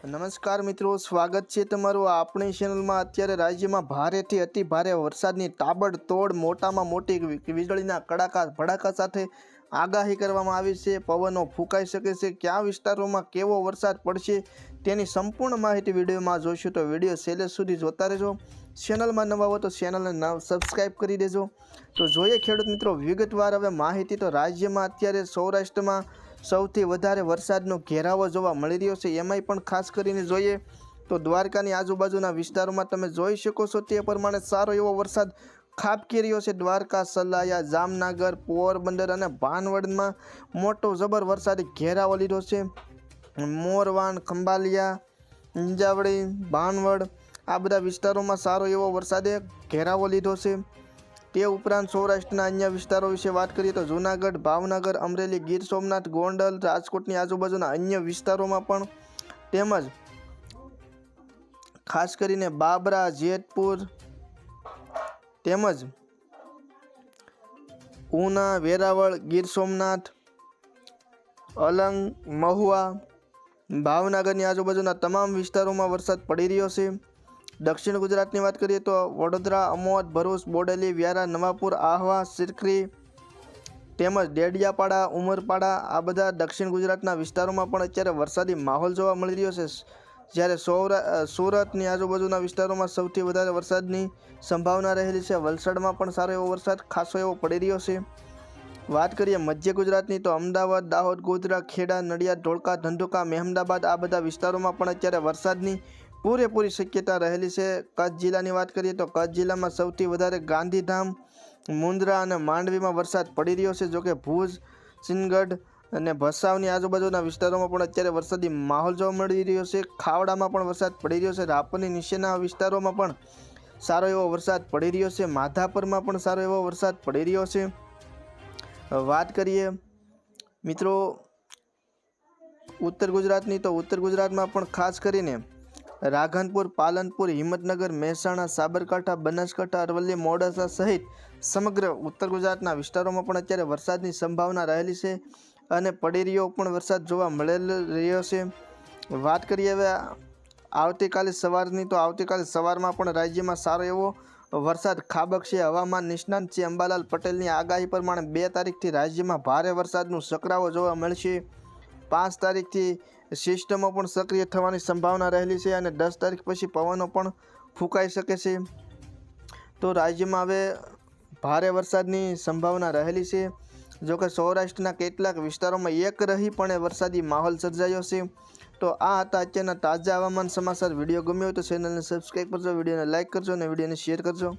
નમસ્કાર મિત્રો, સ્વાગત છે તમારું આપણી ચેનલમાં। અત્યારે રાજ્યમાં ભારેથી અતિ ભારે વરસાદની તાબડતોડ મોટામાં મોટી વીજળીના કડાકા ભડાકા સાથે આગાહી કરવામાં આવી છે। પવનો ફૂંકાઈ શકે છે, કયા વિસ્તારોમાં કેવો વરસાદ પડશે તેની સંપૂર્ણ માહિતી વિડીયોમાં જોઈશું, તો વિડીયો છેલ્લે સુધી જોતા રહેજો। ચેનલમાં નવા હો તો ચેનલને સબસ્ક્રાઈબ કરી દેજો। તો જોઈએ ખેડૂત મિત્રો વિગતવાર હવે માહિતી। તો રાજ્યમાં અત્યારે સૌરાષ્ટ્રમાં સૌથી વધારે વરસાદનો ઘેરાવો જોવા મળી રહ્યો છે। એમાંય પણ ખાસ કરીને જોઈએ તો દ્વારકાની આજુબાજુના વિસ્તારોમાં તમે જોઈ શકો છો તે પ્રમાણે સારો એવો વરસાદ ખાબકી રહ્યો છે। દ્વારકા, સલાયા, જામનગર, પોરબંદર અને ભાનવડમાં મોટો જબર વરસાદી ઘેરાવો લીધો છે। મોરવાન, ખંભાલિયા, ઈંજાવળી, ભાનવડ આ બધા વિસ્તારોમાં સારો એવો વરસાદે ઘેરાવો લીધો છે। તે ઉપરાંત સૌરાષ્ટ્રના અન્ય વિસ્તારો વિશે વાત કરીએ તો જૂનાગઢ, ભાવનગર, અમરેલી, ગીર સોમનાથ, ગોંડલ, રાજકોટની આજુબાજુના અન્ય વિસ્તારોમાં પણ તેમજ ખાસ કરીને બાબરા, જેતપુર તેમજ ઉના, વેરાવળ, ગીર સોમનાથ, અલંગ, મહુવા, ભાવનગરની આજુબાજુના તમામ વિસ્તારોમાં વરસાદ પડી રહ્યો છે। દક્ષિણ ગુજરાતની વાત કરીએ તો વડોદરા, અમોદ, ભરૂચ, બોડેલી, વ્યારા, નવાપુર, આહવા, સિરક્રી તેમજ ડેડિયાપાડા, ઉમરપાડા આ બધા દક્ષિણ ગુજરાતના વિસ્તારોમાં પણ અત્યારે વરસાદી માહોલ જોવા મળી રહ્યો છે। જ્યારે સુરતની આજુબાજુના વિસ્તારોમાં સૌથી વધારે વરસાદની સંભાવના રહેલી છે। વલસાડમાં પણ સારો એવો વરસાદ ખાસો એવો પડી રહ્યો છે। વાત કરીએ મધ્ય ગુજરાતની તો અમદાવાદ, દાહોદ, ગોધરા, ખેડા, નડિયાદ, ધોળકા, ધંધુકા, મહેમદાબાદ આ બધા વિસ્તારોમાં પણ અત્યારે વરસાદની પૂરેપૂરી શક્યતા રહેલી છે। કચ્છ જિલ્લાની વાત કરીએ તો કચ્છ જિલ્લામાં સૌથી વધારે ગાંધીધામ, મુન્દ્રા અને માંડવીમાં વરસાદ પડી રહ્યો છે। જોકે ભુજ, સિનગઢ અને ભચાઉની આજુબાજુના વિસ્તારોમાં પણ અત્યારે વરસાદી માહોલ જોવા મળી રહ્યો છે। ખાવડામાં પણ વરસાદ પડી રહ્યો છે। રાપરની નીચેના વિસ્તારોમાં પણ સારો એવો વરસાદ પડી રહ્યો છે। માધાપરમાં પણ સારો એવો વરસાદ પડી રહ્યો છે। વાત કરીએ મિત્રો ઉત્તર ગુજરાતની તો ઉત્તર ગુજરાતમાં પણ ખાસ કરીને રાધનપુર, પાલનપુર, હિંમતનગર, મહેસાણા, સાબરકાંઠા, બનાસકાંઠા, અરવલ્લી, મોડાસા સહિત સમગ્ર ઉત્તર ગુજરાતના વિસ્તારોમાં પણ અત્યારે વરસાદની સંભાવના રહેલી છે અને પડી રહ્યો પણ વરસાદ જોવા મળેલ રહ્યો છે। વાત કરીએ હવે આવતીકાલે સવારની તો આવતીકાલે સવારમાં પણ રાજ્યમાં સારો એવો વરસાદ ખાબકશે। હવામાન નિષ્ણાંત છે અંબાલાલ પટેલની આગાહી પ્રમાણે 2 તારીખથી રાજ્યમાં ભારે વરસાદનું ચક્રાવો જોવા મળશે। 5 તારીખથી સિસ્ટમો પણ સક્રિય થવાની સંભાવના રહેલી છે અને 10 તારીખ પછી પવનો પણ ફૂંકાઈ શકે છે। તો રાજ્યમાં હવે ભારે વરસાદની સંભાવના રહેલી છે। જોકે સૌરાષ્ટ્રના કેટલાક વિસ્તારોમાં એક રહી પણ વરસાદી માહોલ સર્જાયો છે। તો આ હતા અત્યારના તાજા હવામાન સમાચાર। વિડીયો ગમ્યો હોય તો ચેનલને સબસ્ક્રાઈબ કરજો, વિડીયોને લાઇક કરજો અને વિડીયોને શેર કરજો।